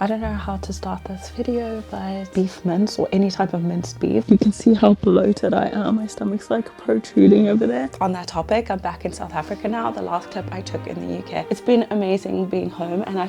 I don't know how to start this video, but beef mince or any type of minced beef. You can see how bloated I am. My stomach's like protruding over there. On that topic, I'm back in South Africa now. The last clip I took in the UK. It's been amazing being home, and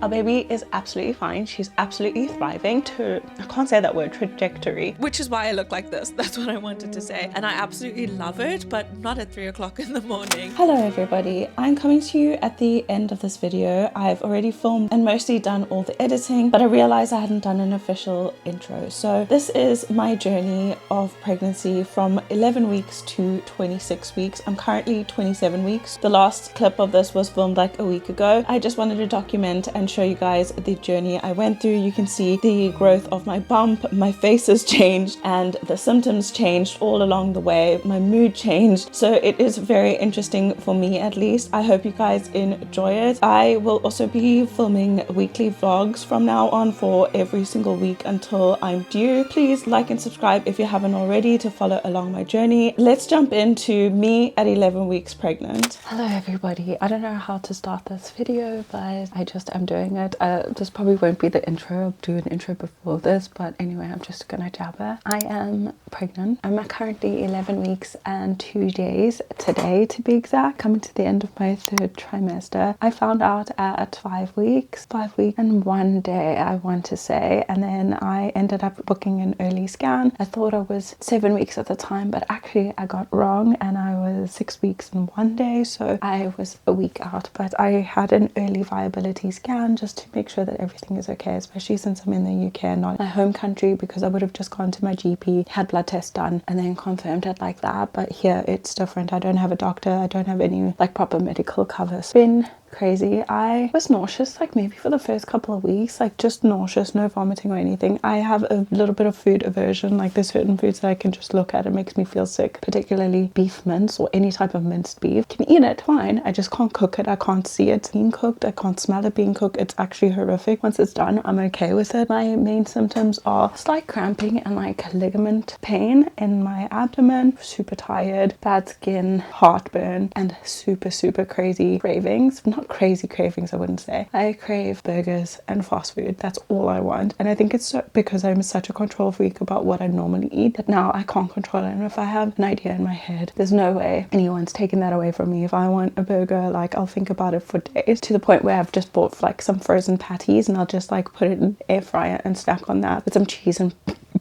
our baby is absolutely fine. She's absolutely thriving to, I can't say that word, trajectory. Which is why I look like this. That's what I wanted to say. And I absolutely love it, but not at 3 o'clock in the morning. Hello everybody. I'm coming to you at the end of this video. I've already filmed and mostly done all the editing, but I realized I hadn't done an official intro. So this is my journey of pregnancy from 11 weeks to 26 weeks. I'm currently 27 weeks. The last clip of this was filmed like a week ago. I just wanted to document and show you guys the journey I went through. You can see the growth of my bump, my face has changed, and the symptoms changed all along the way. My mood changed. So it is very interesting for me, at least. I hope you guys enjoy it. I will also be filming weekly vlogs from now on for every single week until I'm due. Please like and subscribe if you haven't already to follow along my journey. Let's jump into me at 11 weeks pregnant. Hello everybody. I don't know how to start this video, but I just am doing it. This probably won't be the intro. I'll do an intro before this, but anyway, I'm just gonna jabber. I am pregnant. I'm at currently 11 weeks and 2 days today, to be exact, coming to the end of my 3rd trimester. I found out at 5 weeks and 1 day, I want to say, and then I ended up booking an early scan. I thought I was 7 weeks at the time, but actually I got wrong and I was 6 weeks and 1 day, so I was a week out. But I had an early viability scan just to make sure that everything is okay, especially since I'm in the UK and not my home country, because I would have just gone to my GP, had blood tests done, and then confirmed it like that. But here it's different. I don't have a doctor. I don't have any like proper medical cover. It's been crazy. I was nauseous like maybe for the first couple of weeks, like just nauseous, no vomiting or anything. I have a little bit of food aversion. Like there's certain foods that I can just look at, it makes me feel sick, particularly beef mince or any type of minced beef. I can eat it fine, I just can't cook it. I can't see it being cooked, I can't smell it being cooked. It's actually horrific. Once it's done, I'm okay with it. My main symptoms are slight cramping and like ligament pain in my abdomen, super tired, bad skin, heartburn, and super crazy cravings. Not crazy cravings, I wouldn't say. I crave burgers and fast food. That's all I want. And I think it's because I'm such a control freak about what I normally eat that now I can't control it. And if I have an idea in my head, there's no way anyone's taking that away from me. If I want a burger, like I'll think about it for days, to the point where I've just bought like some frozen patties and I'll just like put it in the air fryer and snack on that with some cheese and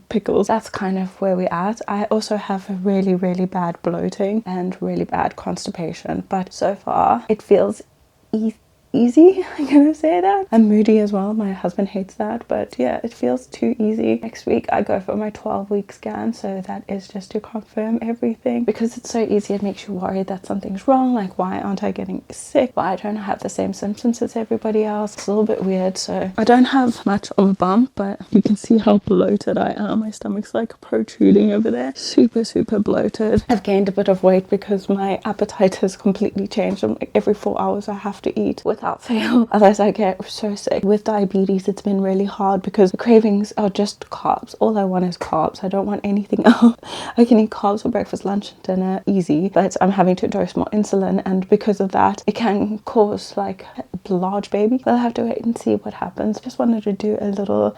pickles. That's kind of where we're at. I also have a really bad bloating and really bad constipation, but so far it feels easy. I'm gonna say that. I'm moody as well. My husband hates that, but yeah, it feels too easy. Next week I go for my 12-week scan, so that is just to confirm everything, because it's so easy. It makes you worried that something's wrong, like why aren't I getting sick? Why I don't have the same symptoms as everybody else. It's a little bit weird. So I don't have much of a bump, but you can see how bloated I am. My stomach's like protruding over there. Super bloated. I've gained a bit of weight because my appetite has completely changed. I'm like every 4 hours I have to eat without fail, otherwise I get so sick. With diabetes, it's been really hard because the cravings are just carbs. All I want is carbs. I don't want anything else. I can eat carbs for breakfast, lunch, and dinner easy, but I'm having to dose more insulin, and because of that it can cause like a large baby. I'll have to wait and see what happens. Just wanted to do a little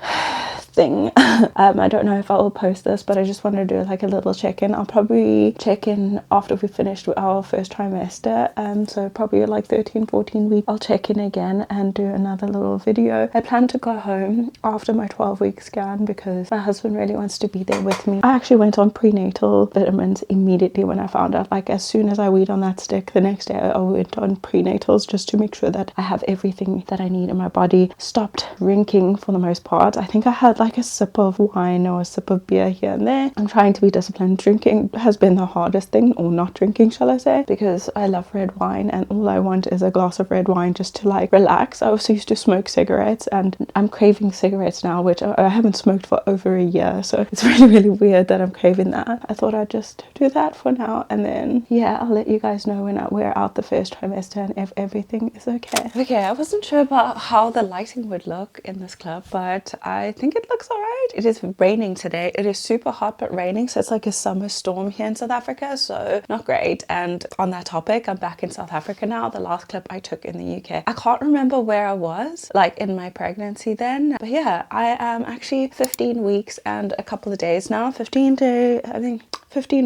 thing. I don't know if I will post this, but I just want to do like a little check-in. I'll probably check in after we finished our 1st trimester, so probably like 13-14 weeks I'll check in again and do another little video. I plan to go home after my 12-week scan because my husband really wants to be there with me. I actually went on prenatal vitamins immediately when I found out. Like as soon as I weed on that stick, the next day I went on prenatals just to make sure that I have everything that I need in my body. Stopped drinking for the most part. I think I had like a sip of wine or a sip of beer here and there. I'm trying to be disciplined. Drinking has been the hardest thing, or not drinking shall I say, because I love red wine and all I want is a glass of red wine just to like relax. I also used to smoke cigarettes and I'm craving cigarettes now, which I haven't smoked for over a year, so it's really weird that I'm craving that. I thought I'd just do that for now, and then yeah, I'll let you guys know when we're out the 1st trimester and if everything is okay. I wasn't sure about how the lighting would look in this clip, but I think it looks alright. It is raining today. It is super hot but raining, so it's like a summer storm here in South Africa, so not great. And on that topic, I'm back in South Africa now. The last clip I took in the UK, I can't remember where I was like in my pregnancy then, but yeah, I am actually 15 weeks and a couple of days now. 15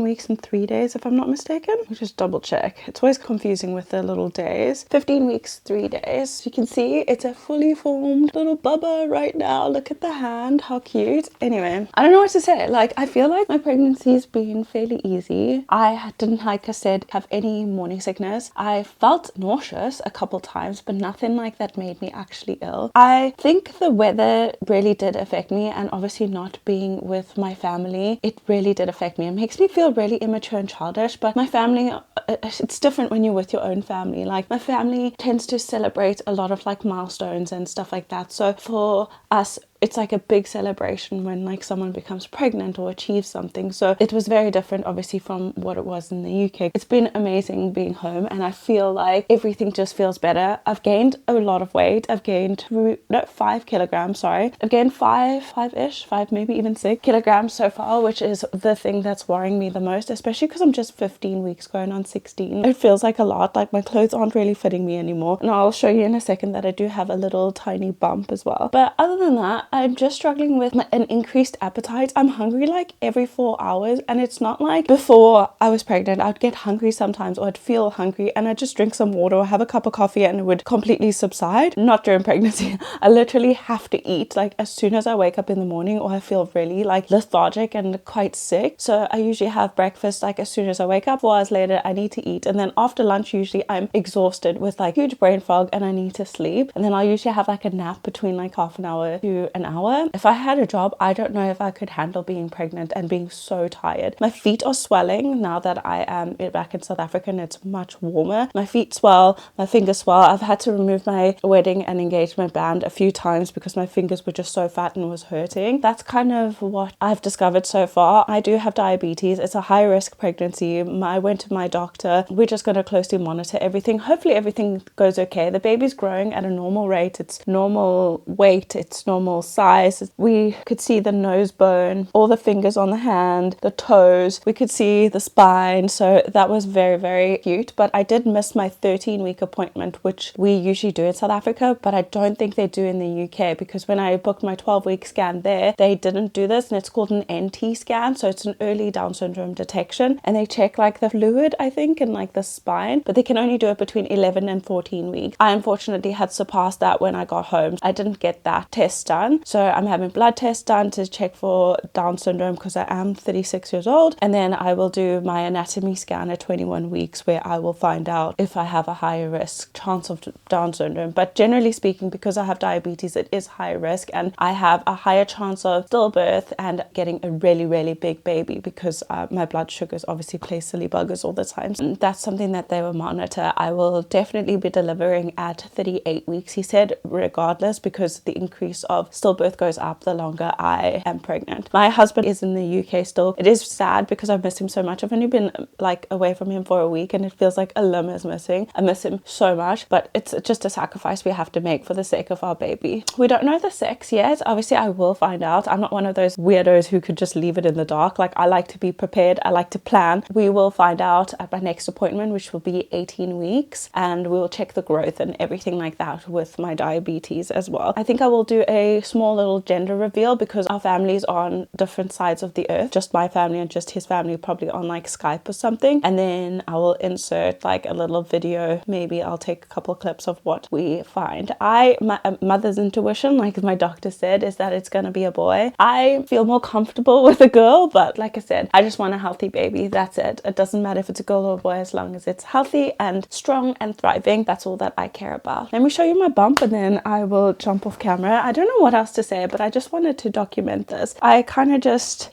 weeks and 3 days if I'm not mistaken. I'll just double check. It's always confusing with the little days. 15 weeks, 3 days. You can see it's a fully formed little bubba right now. Look at the hand, how cute. Anyway, I don't know what to say. Like, I feel like my pregnancy's been fairly easy. I didn't, like I said, have any morning sickness. I felt nauseous a couple times, but nothing like that made me actually ill. I think the weather really did affect me, and obviously not being with my family, it really did affect me. It makes me feel really immature and childish, but my family, it's different when you're with your own family. Like, my family tends to celebrate a lot of like milestones and stuff like that, so for us it's like a big celebration when like someone becomes pregnant or achieves something. So it was very different obviously from what it was in the UK. It's been amazing being home, and I feel like everything just feels better. I've gained a lot of weight. I've gained 5 kilograms, sorry. I've gained five-ish, maybe even 6 kilograms so far, which is the thing that's worrying me the most, especially because I'm just 15 weeks going on 16. It feels like a lot. Like, my clothes aren't really fitting me anymore, and I'll show you in a second that I do have a little tiny bump as well. But other than that, I'm just struggling with an increased appetite. I'm hungry like every 4 hours, and it's not like before I was pregnant I'd get hungry sometimes, or I'd feel hungry and I'd just drink some water or have a cup of coffee and it would completely subside. Not during pregnancy. I literally have to eat like as soon as I wake up in the morning, or I feel really like lethargic and quite sick. So I usually have breakfast like as soon as I wake up. 4 hours later I need to eat, and then after lunch usually I'm exhausted with like huge brain fog and I need to sleep, and then I'll usually have like a nap between like half an hour to an hour. If I had a job, I don't know if I could handle being pregnant and being so tired. My feet are swelling now that I am back in South Africa and it's much warmer. My feet swell, my fingers swell. I've had to remove my wedding and engagement band a few times because my fingers were just so fat and was hurting. That's kind of what I've discovered so far. I do have diabetes. It's a high risk pregnancy. I went to my doctor. We're just going to closely monitor everything. Hopefully everything goes okay. The baby's growing at a normal rate. It's normal weight. It's normal size. We could see the nose bone, all the fingers on the hand, the toes. We could see the spine. So that was very, very cute. But I did miss my 13-week appointment, which we usually do in South Africa, but I don't think they do in the UK, because when I booked my 12-week scan there, they didn't do this, and it's called an NT scan. So it's an early Down syndrome detection, and they check like the fluid, I think, and like the spine, but they can only do it between 11 and 14 weeks. I unfortunately had surpassed that when I got home. I didn't get that test done, so I'm having blood tests done to check for Down syndrome because I am 36 years old, and then I will do my anatomy scan at 21 weeks where I will find out if I have a higher risk chance of Down syndrome. But generally speaking, because I have diabetes, it is high risk, and I have a higher chance of stillbirth and getting a really, really big baby because my blood sugars obviously play silly buggers all the time. And that's something that they will monitor. I will definitely be delivering at 38 weeks, he said, regardless, because the increase of stillbirth goes up the longer I am pregnant. My husband is in the UK still. It is sad because I miss him so much. I've only been like away from him for a week and it feels like a limb is missing. I miss him so much, but it's just a sacrifice we have to make for the sake of our baby. We don't know the sex yet. Obviously I will find out. I'm not one of those weirdos who could just leave it in the dark. Like, I like to be prepared. I like to plan. We will find out at my next appointment, which will be 18 weeks, and we will check the growth and everything like that with my diabetes as well. I think I will do a small little gender reveal because our families are on different sides of the earth. Just my family and just his family probably on like Skype or something, and then I will insert like a little video. Maybe I'll take a couple clips of what we find. My mother's intuition, like my doctor said, is that it's gonna be a boy. I feel more comfortable with a girl, but like I said, I just want a healthy baby. That's it. It doesn't matter if it's a girl or a boy, as long as it's healthy and strong and thriving. That's all that I care about. Let me show you my bump and then I will jump off camera. I don't know what else to say, but I just wanted to document this. I kind of just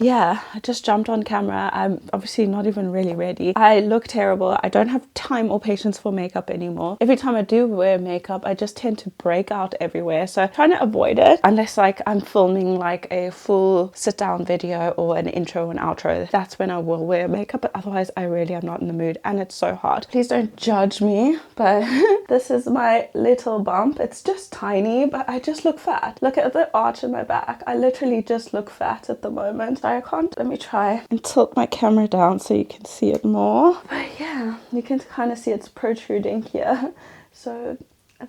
jumped on camera. I'm obviously not even really ready. I look terrible. I don't have time or patience for makeup anymore. Every time I do wear makeup, I just tend to break out everywhere. So I'm trying to avoid it unless like I'm filming like a full sit down video or an intro and outro. That's when I will wear makeup, but otherwise I really am not in the mood and it's so hard. Please don't judge me, but this is my little bump. It's just tiny, but I just look fat. Look at with the arch in my back, I literally just look fat at the moment. So I can't, let me try and tilt my camera down so you can see it more. But yeah, you can kind of see it's protruding here. So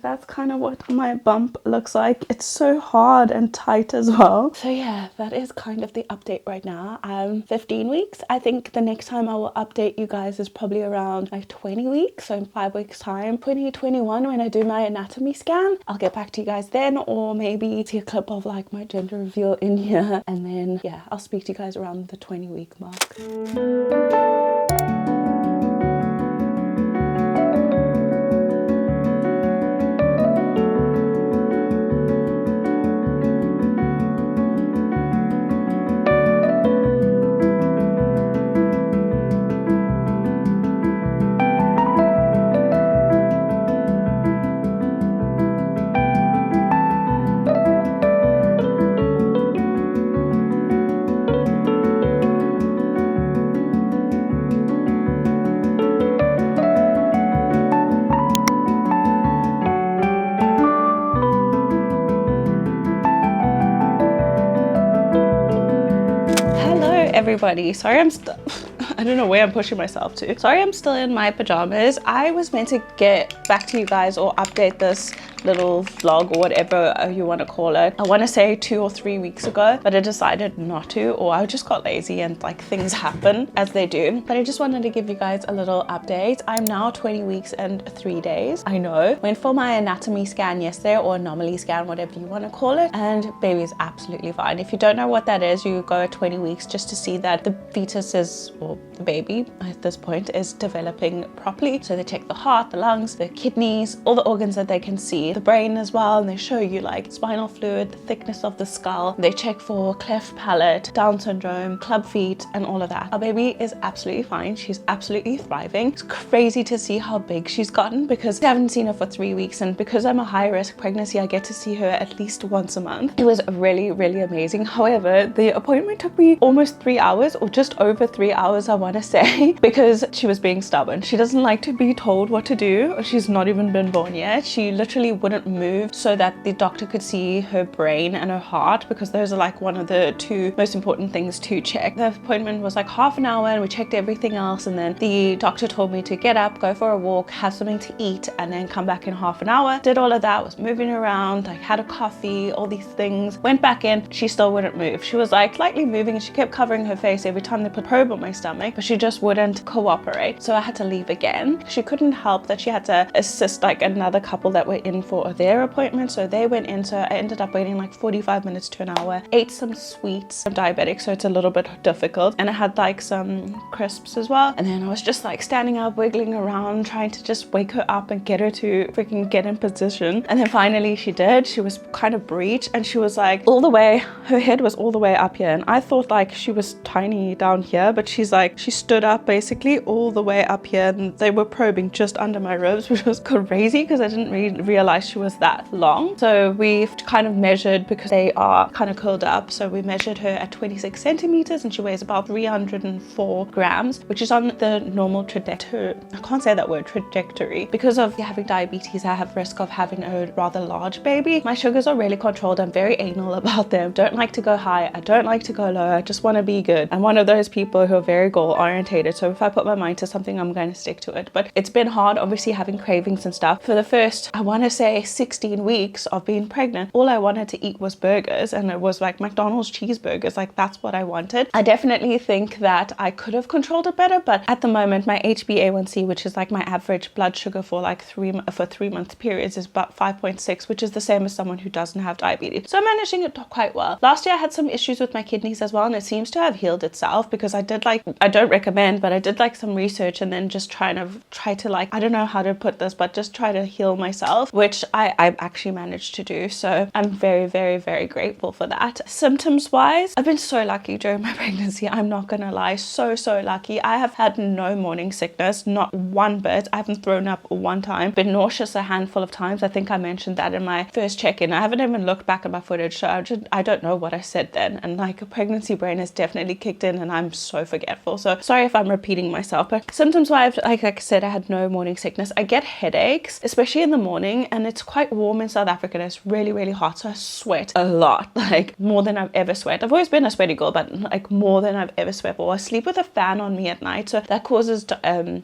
that's kind of what my bump looks like. It's so hard and tight as well. So yeah, that is kind of the update right now. I'm 15 weeks. I think the next time I will update you guys is probably around like 20 weeks. So in 5 weeks time, 2021, when I do my anatomy scan, I'll get back to you guys then, or maybe see a clip of like my gender reveal in here. And then yeah, I'll speak to you guys around the 20-week mark. Everybody, sorry I'm still I don't know where I'm pushing myself to. Sorry I'm still in my pajamas. I was meant to get back to you guys or update this little vlog or whatever you want to call it. I want to say 2 or 3 weeks ago, but I decided not to, or I just got lazy and like things happen as they do. But I just wanted to give you guys a little update. I'm now 20 weeks and 3 days. I know. Went for my anatomy scan yesterday, or anomaly scan, whatever you want to call it, and baby is absolutely fine. If you don't know what that is, you go at 20 weeks just to see that the fetus is, or the baby at this point, is developing properly. So they check the heart, the lungs, the kidneys, all the organs that they can see, the brain as well, and they show you like spinal fluid, the thickness of the skull. They check for cleft palate, Down syndrome, club feet, and all of that. Our baby is absolutely fine. She's absolutely thriving. It's crazy to see how big she's gotten, because I haven't seen her for 3 weeks, and because I'm a high risk pregnancy, I get to see her at least once a month. It was really, really amazing. However, the appointment took me almost 3 hours, or just over 3 hours, I want to say, because she was being stubborn. She doesn't like to be told what to do. She's not even been born yet. She literally wouldn't move so that the doctor could see her brain and her heart, because those are like one of the 2 most important things to check. The appointment was like half an hour and we checked everything else, and then the doctor told me to get up, go for a walk, have something to eat, and then come back in half an hour. Did all of that, was moving around, like had a coffee, all these things. Went back in, she still wouldn't move. She was like slightly moving and she kept covering her face every time they put a probe on my stomach, but she just wouldn't cooperate. So I had to leave again. She couldn't help that she had to assist like another couple that were in for their appointment, so they went in. So I ended up waiting like 45 minutes to an hour. Ate some sweets. I'm diabetic, so it's a little bit difficult, and I had like some crisps as well. And then I was just like standing up, wiggling around, trying to just wake her up and get her to freaking get in position. And then finally she did. She was kind of breached, and she was like all the way, her head was all the way up here, and I thought like she was tiny down here, but she's like, she stood up basically all the way up here, and they were probing just under my ribs, which was crazy because I didn't realize she was that long. So we've kind of measured, because they are kind of curled up, so we measured her at 26 centimeters and she weighs about 304 grams, which is on the normal trajectory. I can't say that word, trajectory. Because of having diabetes, I have risk of having a rather large baby. My sugars are really controlled. I'm very anal about them. Don't like to go high, I don't like to go low. I just want to be good. I'm one of those people who are very goal orientated, so if I put my mind to something, I'm going to stick to it. But it's been hard, obviously, having cravings and stuff. For the first, I want to say 16 weeks of being pregnant, all I wanted to eat was burgers, and it was like McDonald's cheeseburgers. Like that's what I wanted. I definitely think that I could have controlled it better, but at the moment my HbA1c, which is like my average blood sugar for like 3-month periods, is about 5.6, which is the same as someone who doesn't have diabetes. So I'm managing it quite well. Last year I had some issues with my kidneys as well, and it seems to have healed itself, because I did like, I don't recommend, but I did like some research and then just try to like, I don't know how to put this, but just try to heal myself, which I actually managed to do. So I'm very, very, very grateful for that. Symptoms wise, I've been so lucky during my pregnancy. I'm not gonna lie, so lucky. I have had no morning sickness, not one bit. I haven't thrown up one time. Been nauseous a handful of times. I think I mentioned that in my first check-in. I haven't even looked back at my footage, so I don't know what I said then. And like a pregnancy brain has definitely kicked in, and I'm so forgetful. So sorry if I'm repeating myself, but symptoms wise, like I said, I had no morning sickness. I get headaches, especially in the morning, and and it's quite warm in South Africa, and it's really, really hot, so I sweat a lot, like more than I've ever sweat. I've always been a sweaty girl, but like more than I've ever sweat. Or I sleep with a fan on me at night, so that causes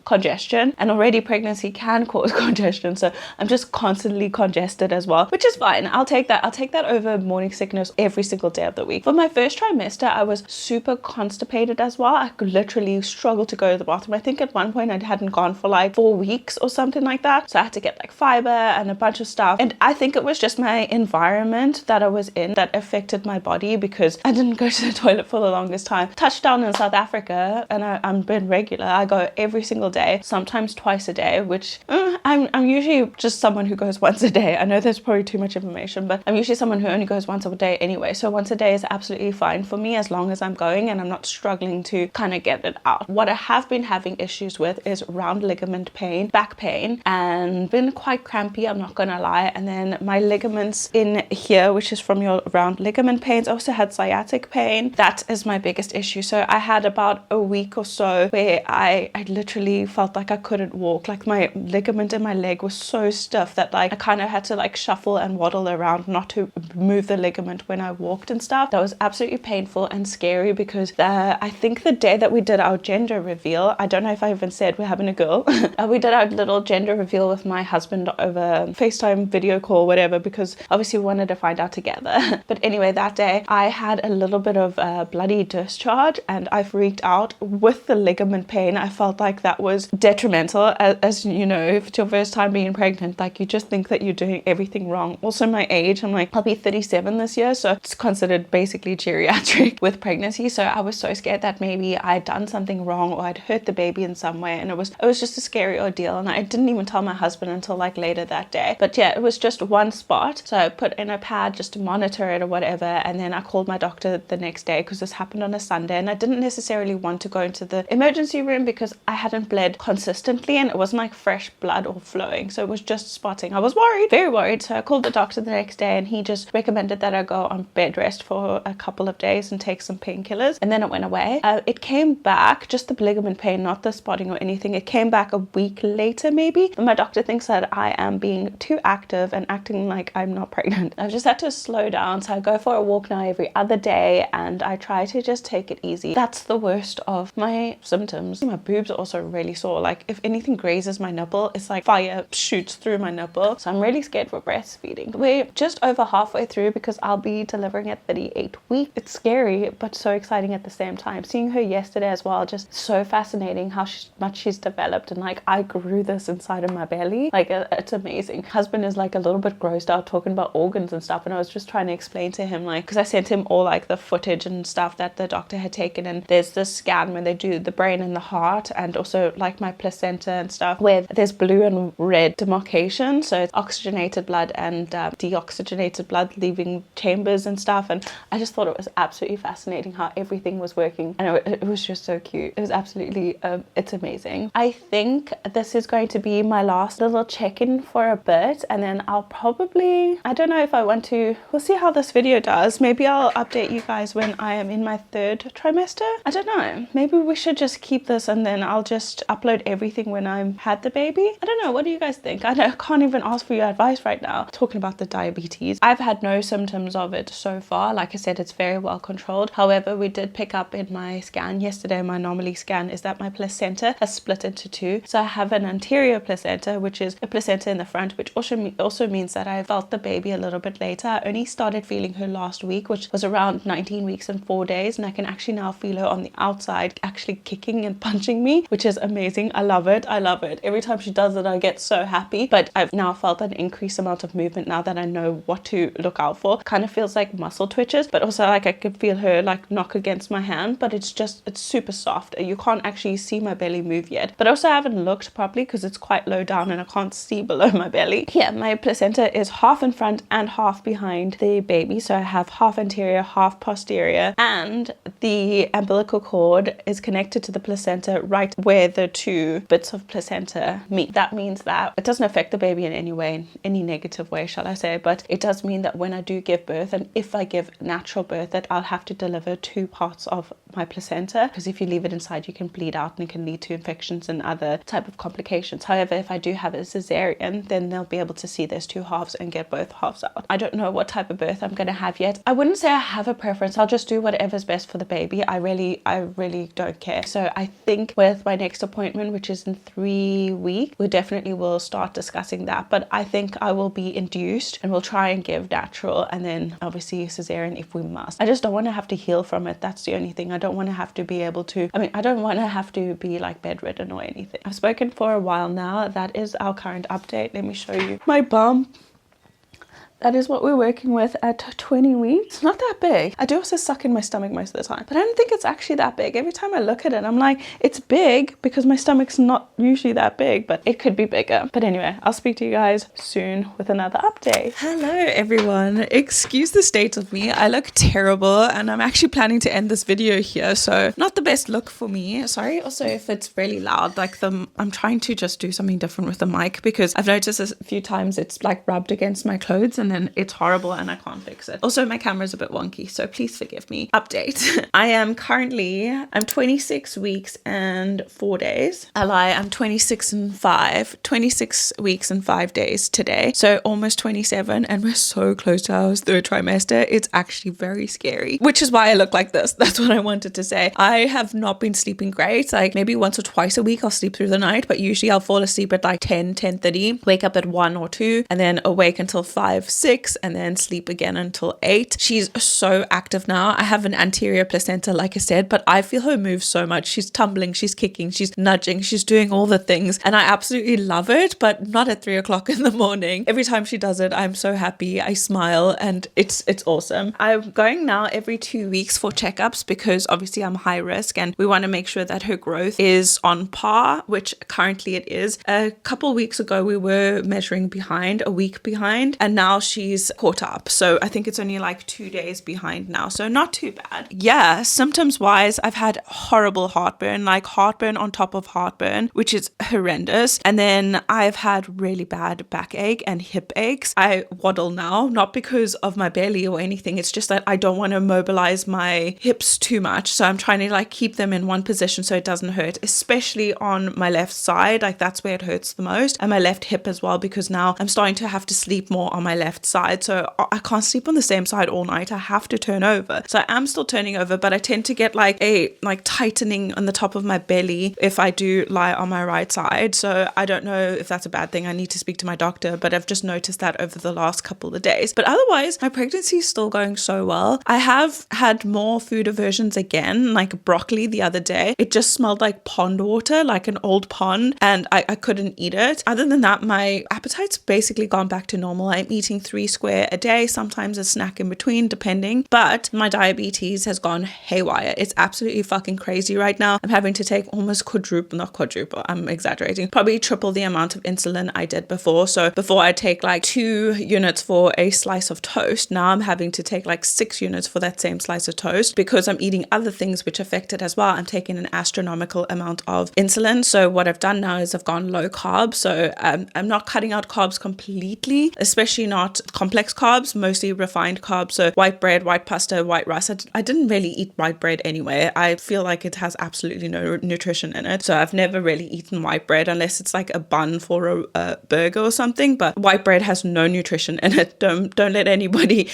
congestion, and already pregnancy can cause congestion, so I'm just constantly congested as well, which is fine. I'll take that over morning sickness every single day of the week. For my first trimester, I was super constipated as well. I could literally struggle to go to the bathroom. I think at one point I hadn't gone for like 4 weeks or something like that, so I had to get like fiber and a bunch of stuff, and I think it was just my environment that I was in that affected my body, because I didn't go to the toilet for the longest time. Touchdown in South Africa, and I'm been regular. I go every single day, sometimes twice a day, which I'm usually just someone who goes once a day. I know there's probably too much information, but I'm usually someone who only goes once a day anyway, so once a day is absolutely fine for me as long as I'm going and I'm not struggling to kind of get it out. What I have been having issues with is round ligament pain, back pain, and been quite crampy, I'm not gonna lie. And then my ligaments in here, which is from your round ligament pains, I also had sciatic pain. That is my biggest issue. So I had about a week or so where I literally felt like I couldn't walk. Like my ligament in my leg was so stiff that like I kind of had to like shuffle and waddle around not to move the ligament when I walked and stuff. That was absolutely painful and scary, because I think the day that we did our gender reveal, I don't know if I even said we're having a girl, we did our little gender reveal with my husband over FaceTime video call, whatever, because obviously we wanted to find out together. But anyway, that day I had a little bit of bloody discharge, and I freaked out with the ligament pain. I felt like that was detrimental. As you know, if it's your first time being pregnant, like you just think that you're doing everything wrong. Also my age, I'm like, I'll be 37 this year, so it's considered basically geriatric with pregnancy. So I was so scared that maybe I'd done something wrong or I'd hurt the baby in some way, and it was just a scary ordeal. And I didn't even tell my husband until like later that day. But yeah, it was just one spot, so I put in a pad just to monitor it or whatever, and then I called my doctor the next day, because this happened on a Sunday, and I didn't necessarily want to go into the emergency room because I hadn't bled consistently and it wasn't like fresh blood or flowing, so it was just spotting. I was worried, very worried, so I called the doctor the next day, and he just recommended that I go on bed rest for a couple of days and take some painkillers, and then it went away. It came back, just the ligament pain, not the spotting or anything. It came back a week later maybe, but my doctor thinks that I am being too active and acting like I'm not pregnant. I've just had to slow down, so I go for a walk now every other day, and I try to just take it easy. That's the worst of my symptoms. My boobs are also really sore. Like if anything grazes my nipple, it's like fire shoots through my nipple, so I'm really scared for breastfeeding. We're just over halfway through, because I'll be delivering at 38 weeks. It's scary but so exciting at the same time. Seeing her yesterday as well, just so fascinating how much she's developed, and like I grew this inside of my belly. Like it's amazing. Husband is like a little bit grossed out talking about organs and stuff, and I was just trying to explain to him, like, because I sent him all like the footage and stuff that the doctor had taken, and there's this scan where they do the brain and the heart, and also like my placenta and stuff, where there's blue and red demarcation, so it's oxygenated blood and deoxygenated blood leaving chambers and stuff. And I just thought it was absolutely fascinating how everything was working, and it was just so cute. It was absolutely it's amazing. I think this is going to be my last little check-in for a bit, and then I'll probably, I don't know if I want to, we'll see how this video does. Maybe I'll update you guys when I am in my 3rd trimester. I don't know, maybe we should just keep this, and then I'll just upload everything when I've had the baby. I don't know, what do you guys think? I can't even ask for your advice right now. Talking about the diabetes, I've had no symptoms of it so far. Like I said, it's very well controlled. However, we did pick up in my scan yesterday, my anomaly scan, is that my placenta has split into 2. So I have an anterior placenta, which is a placenta in the front, which also means that I felt the baby a little bit later. I only started feeling her last week, which was around 19 weeks and 4 days, and I can actually now feel her on the outside actually kicking and punching me, which is amazing. I love it. I love it. Every time she does it, I get so happy. But I've now felt an increased amount of movement now that I know what to look out for. Kind of feels like muscle twitches, but also like I could feel her like knock against my hand, but it's super soft. You can't actually see my belly move yet, but also I haven't looked properly because it's quite low down and I can't see below my belly. Yeah, my placenta is half in front and half behind the baby, so I have half anterior, half posterior, and the umbilical cord is connected to the placenta right where the 2 bits of placenta meet. That means that it doesn't affect the baby in any way, in any negative way, shall I say, but it does mean that when I do give birth, and if I give natural birth, that I'll have to deliver 2 parts of my placenta, because if you leave it inside you can bleed out and it can lead to infections and other type of complications. However, if I do have a cesarean, then they'll be able to see there's two halves and get both halves out. I don't know what type of birth I'm going to have yet. I wouldn't say I have a preference. I'll just do whatever's best for the baby. I really don't care. So I think with my next appointment, which is in 3 weeks, we definitely will start discussing that. But I think I will be induced and we'll try and give natural, and then obviously cesarean if we must. I just don't want to have to heal from it. That's the only thing. I don't want to have to be able to, I don't want to have to be like bedridden or anything. I've spoken for a while now. That is our current update. Let me show you my bump. That is what we're working with at 20 weeks. Not that big. I do also suck in my stomach most of the time, but I don't think it's actually that big. Every time I look at it, I'm like, it's big because my stomach's not usually that big, but it could be bigger. But anyway, I'll speak to you guys soon with another update. Hello, everyone. Excuse the state of me. I look terrible and I'm actually planning to end this video here. So not the best look for me. Sorry. Also, if it's really loud, like I'm trying to just do something different with the mic because I've noticed a few times it's like rubbed against my clothes and then it's horrible and I can't fix it. Also, my camera's a bit wonky, so please forgive me. Update. I'm 26 weeks and 4 days. I lie, I'm 26 weeks and 5 days today. So almost 27, and we're so close to our third trimester. It's actually very scary, which is why I look like this. That's what I wanted to say. I have not been sleeping great. Like maybe once or twice a week I'll sleep through the night, but usually I'll fall asleep at like 10:30, wake up at 1 or 2, and then awake until 5, 6, and then sleep again until 8. She's so active now. I have an anterior placenta, like I said, but I feel her move so much. She's tumbling, she's kicking, she's nudging, she's doing all the things, and I absolutely love it, but not at 3 o'clock in the morning. Every time she does it, I'm so happy. I smile and it's awesome. I'm going now every 2 weeks for checkups because obviously I'm high risk and we want to make sure that her growth is on par, which currently it is. A couple weeks ago we were measuring behind, a week behind, and now she's caught up. So I think it's only like 2 days behind now. So not too bad. Yeah, symptoms wise, I've had horrible heartburn, like heartburn on top of heartburn, which is horrendous. And then I've had really bad backache and hip aches. I waddle now, not because of my belly or anything. It's just that I don't want to mobilize my hips too much. So I'm trying to like keep them in one position so it doesn't hurt, especially on my left side. Like that's where it hurts the most. And my left hip as well, because now I'm starting to have to sleep more on my left side. So I can't sleep on the same side all night. I have to turn over. So I am still turning over, but I tend to get like a tightening on the top of my belly if I do lie on my right side. So I don't know if that's a bad thing. I need to speak to my doctor, but I've just noticed that over the last couple of days. But otherwise, my pregnancy is still going so well. I have had more food aversions again, like broccoli the other day. It just smelled like pond water, like an old pond, and I couldn't eat it. Other than that, my appetite's basically gone back to normal. I'm eating 3 square a day, sometimes a snack in between, depending. But my diabetes has gone haywire. It's absolutely fucking crazy right now. I'm having to take almost not quadruple, I'm exaggerating, probably triple the amount of insulin I did before. So before I take like 2 units for a slice of toast, now I'm having to take like 6 units for that same slice of toast because I'm eating other things which affect it as well. I'm taking an astronomical amount of insulin. So what I've done now is I've gone low carb. So I'm not cutting out carbs completely, especially not complex carbs, mostly refined carbs. So white bread, white pasta, white rice. I didn't really eat white bread anyway. I feel like it has absolutely no nutrition in it. So I've never really eaten white bread unless it's like a bun for a burger or something. But white bread has no nutrition in it. Don't let anybody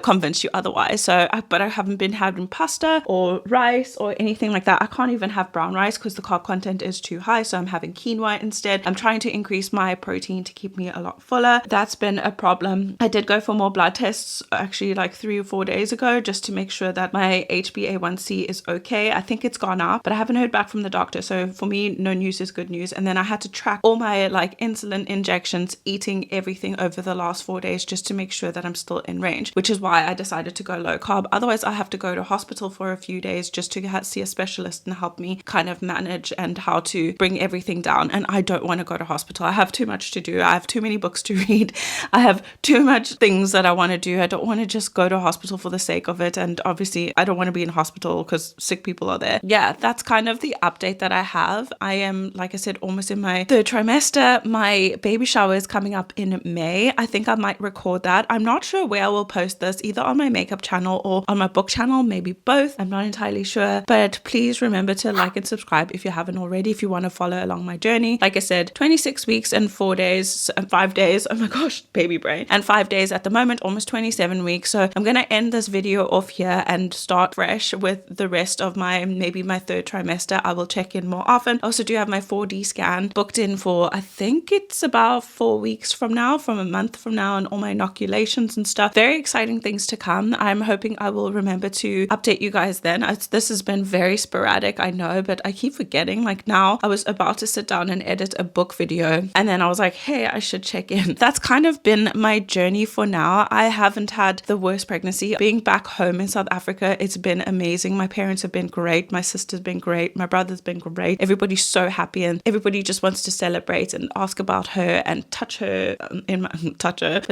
convince you otherwise. But I haven't been having pasta or rice or anything like that. I can't even have brown rice because the carb content is too high. So I'm having quinoa instead. I'm trying to increase my protein to keep me a lot fuller. That's been a problem. I did go for more blood tests actually like 3 or 4 days ago just to make sure that my HbA1c is okay. I think it's gone up, but I haven't heard back from the doctor. So for me, no news is good news. And then I had to track all my like insulin injections, eating everything over the last 4 days just to make sure that I'm still in range, which is why I decided to go low carb. Otherwise, I have to go to hospital for a few days just to see a specialist and help me kind of manage and how to bring everything down. And I don't want to go to hospital. I have too much to do. I have too many books to read. I have too too much things that I want to do. I don't want to just go to hospital for the sake of it. And obviously I don't want to be in hospital because sick people are there. Yeah, that's kind of the update that I have. I am, like I said, almost in my 3rd trimester. My baby shower is coming up in May. I think I might record that. I'm not sure where I will post this, either on my makeup channel or on my book channel, maybe both. I'm not entirely sure, but please remember to like and subscribe if you haven't already, if you want to follow along my journey. Like I said, 26 weeks and 4 days and 5 days. Oh my gosh, baby brain. And 5 days at the moment, almost 27 weeks. So I'm going to end this video off here and start fresh with the rest of maybe my 3rd trimester. I will check in more often. I also do have my 4D scan booked in for, I think it's about 4 weeks from now, from a month from now, and all my inoculations and stuff. Very exciting things to come. I'm hoping I will remember to update you guys then. This has been very sporadic, I know, but I keep forgetting. Like now I was about to sit down and edit a book video, and then I was like, hey, I should check in. That's kind of been my journey for now. I haven't had the worst pregnancy. Being back home in South Africa, it's been amazing. My parents have been great. My sister's been great. My brother's been great. Everybody's so happy, and everybody just wants to celebrate and ask about her and touch her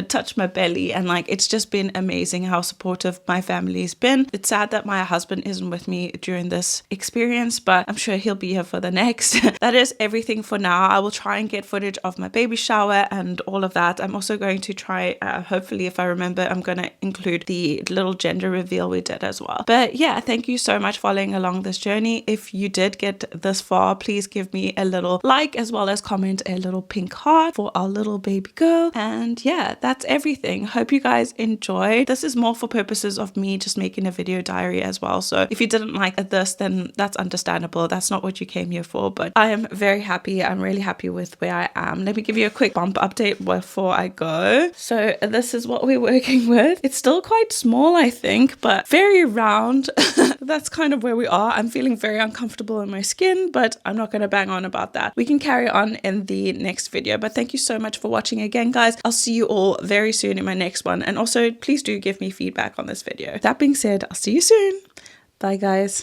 touch my belly. And like, it's just been amazing how supportive my family's been. It's sad that my husband isn't with me during this experience, but I'm sure he'll be here for the next. That is everything for now. I will try and get footage of my baby shower and all of that. I'm also going to try, hopefully if I remember, I'm going to include the little gender reveal we did as well. But yeah, thank you so much for following along this journey. If you did get this far, please give me a little like, as well as comment a little pink heart for our little baby girl. And yeah, that's everything. Hope you guys enjoyed. This is more for purposes of me just making a video diary as well. So if you didn't like this, then that's understandable. That's not what you came here for, but I am very happy. I'm really happy with where I am. Let me give you a quick bump update before I go. So this is what we're working with. It's still quite small, I think, but very round. That's kind of where we are. I'm feeling very uncomfortable in my skin, but I'm not going to bang on about that. We can carry on in the next video, but thank you so much for watching again, guys. I'll see you all very soon in my next one. And also, please do give me feedback on this video. That being said, I'll see you soon. Bye, guys.